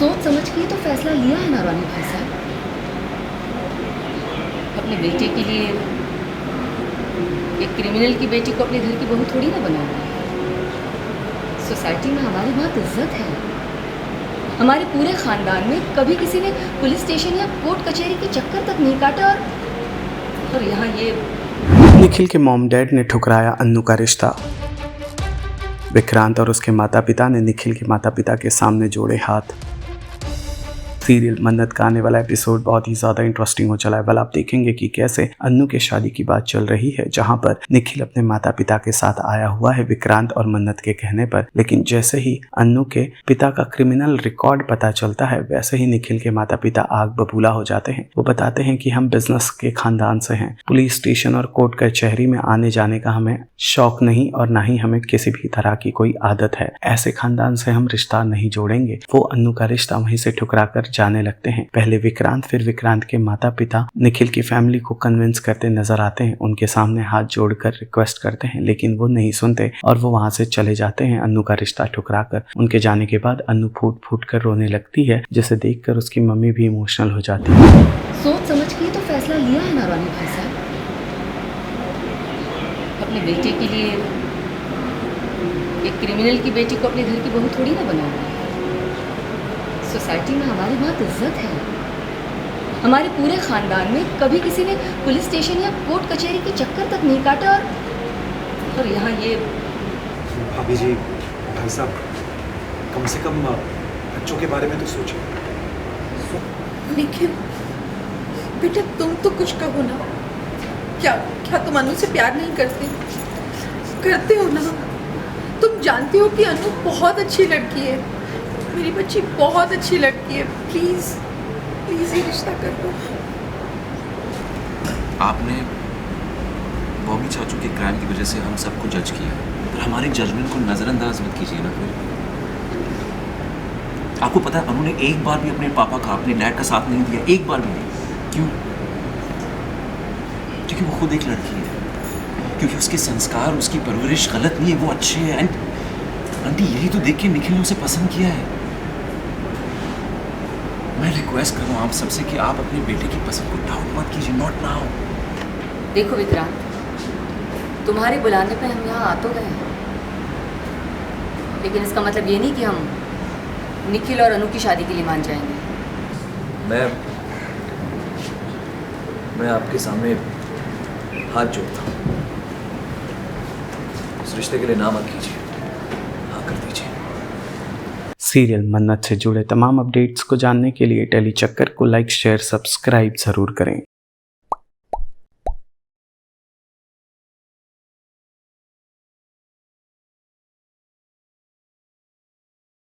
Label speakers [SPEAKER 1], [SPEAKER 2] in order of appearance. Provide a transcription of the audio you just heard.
[SPEAKER 1] सोच समझ के ही तो फैसला लिया है ना रानी भाई साहब। अपने बेटे के लिए एक क्रिमिनल की बेटी को अपने घर की बहू थोड़ी ना बनाऊंगी। सोसाइटी में हमारी बहुत इज्जत है। हमारे पूरे खानदान में कभी किसी ने पुलिस स्टेशन या कोर्ट कचहरी के चक्कर तक नहीं काटा और यहाँ ये।
[SPEAKER 2] निखिल के मॉम डैड ने ठुकराया अन्नू का रिश्ता। विक्रांत और उसके माता पिता ने निखिल के माता पिता के सामने जोड़े हाथ। सीरियल मन्नत का आने वाला एपिसोड बहुत ही ज़्यादा इंटरेस्टिंग हो चला है। वाल आप देखेंगे कि कैसे अन्नू के शादी की बात चल रही है, जहां पर निखिल अपने माता पिता के साथ आया हुआ है विक्रांत और मन्नत के कहने पर। लेकिन जैसे ही अन्नू के पिता का क्रिमिनल रिकॉर्ड पता चलता है, वैसे ही निखिल के माता पिता आग बबूला हो जाते हैं। वो बताते हैं कि हम बिजनेस के खानदान से हैं, पुलिस स्टेशन और कोर्ट कचहरी में आने जाने का हमें शौक नहीं और ना ही हमें किसी भी तरह की कोई आदत है। ऐसे खानदान से हम रिश्ता नहीं जोड़ेंगे। वो अन्नू का रिश्ता वहीं से ठुकरा कर जाने लगते हैं। पहले विक्रांत, फिर विक्रांत के माता पिता निखिल की फैमिली को कन्विंस करते नजर आते हैं, उनके सामने हाथ जोड़कर रिक्वेस्ट करते हैं, लेकिन वो नहीं सुनते और वो वहां से चले जाते हैं अन्नू का रिश्ता ठुकरा कर। उनके जाने के बाद अन्नू फूट फूट कर रोने लगती है, जिसे देखकर उसकी मम्मी भी इमोशनल हो जाती है।
[SPEAKER 1] सोच समझ के ही तो फैसला लिया है ना रानी भाई साहब। अपने बेटे के लिए एक क्रिमिनल की बेटी को अपने घर की बहू थोड़ी ना बनाऊंगी। सोसाइटी में हमारी बहुत इज्जत है। हमारे पूरे खानदान में कभी किसी ने पुलिस स्टेशन या कोर्ट कचहरी के चक्कर तक नहीं काटा और यहाँ ये।
[SPEAKER 3] भाभी जी, भाई साहब, कम से कम बच्चों के बारे में तो सोचें।
[SPEAKER 4] निखिल बेटा, तुम तो कुछ कहो ना। क्या क्या तुम अनु से प्यार नहीं करते हो ना? तुम जानते हो कि अनु बहुत अच्छी लड़की है, मेरी बच्ची बहुत अच्छी लड़की है। प्लीज प्लीज ये रिश्ता कर दो।
[SPEAKER 5] आपने बॉबी चाचू के क्राइम की वजह से हम सबको जज किया, पर हमारे जजमेंट को नजरअंदाज मत कीजिए ना। फिर आपको पता है उन्होंने एक बार भी अपने पापा का, अपने डैड का साथ नहीं दिया, एक बार भी नहीं। क्यों? क्योंकि वो खुद एक लड़की है, क्योंकि उसके संस्कार, उसकी परवरिश गलत नहीं है, वो अच्छे हैं। एंड आंटी, यही तो देख के निखिल ने उसे पसंद किया है। मैं रिक्वेस्ट कर रहा हूँ आप सबसे कि आप अपने बेटे की पसंद को डाउट मत कीजिए। Not now.
[SPEAKER 1] देखो विक्रांत, तुम्हारे बुलाने पे हम यहाँ आ तो गए हैं, लेकिन इसका मतलब ये नहीं कि हम निखिल और अनु की शादी के लिए मान जाएंगे।
[SPEAKER 5] मैं आपके सामने हाथ जोड़ता हूँ, उस रिश्ते के लिए ना मत कीजिए, हाँ कर दीजिए।
[SPEAKER 2] सीरियल मन्नत से जुड़े तमाम अपडेट्स को जानने के लिए टेली चक्कर को लाइक, शेयर, सब्सक्राइब जरूर करें।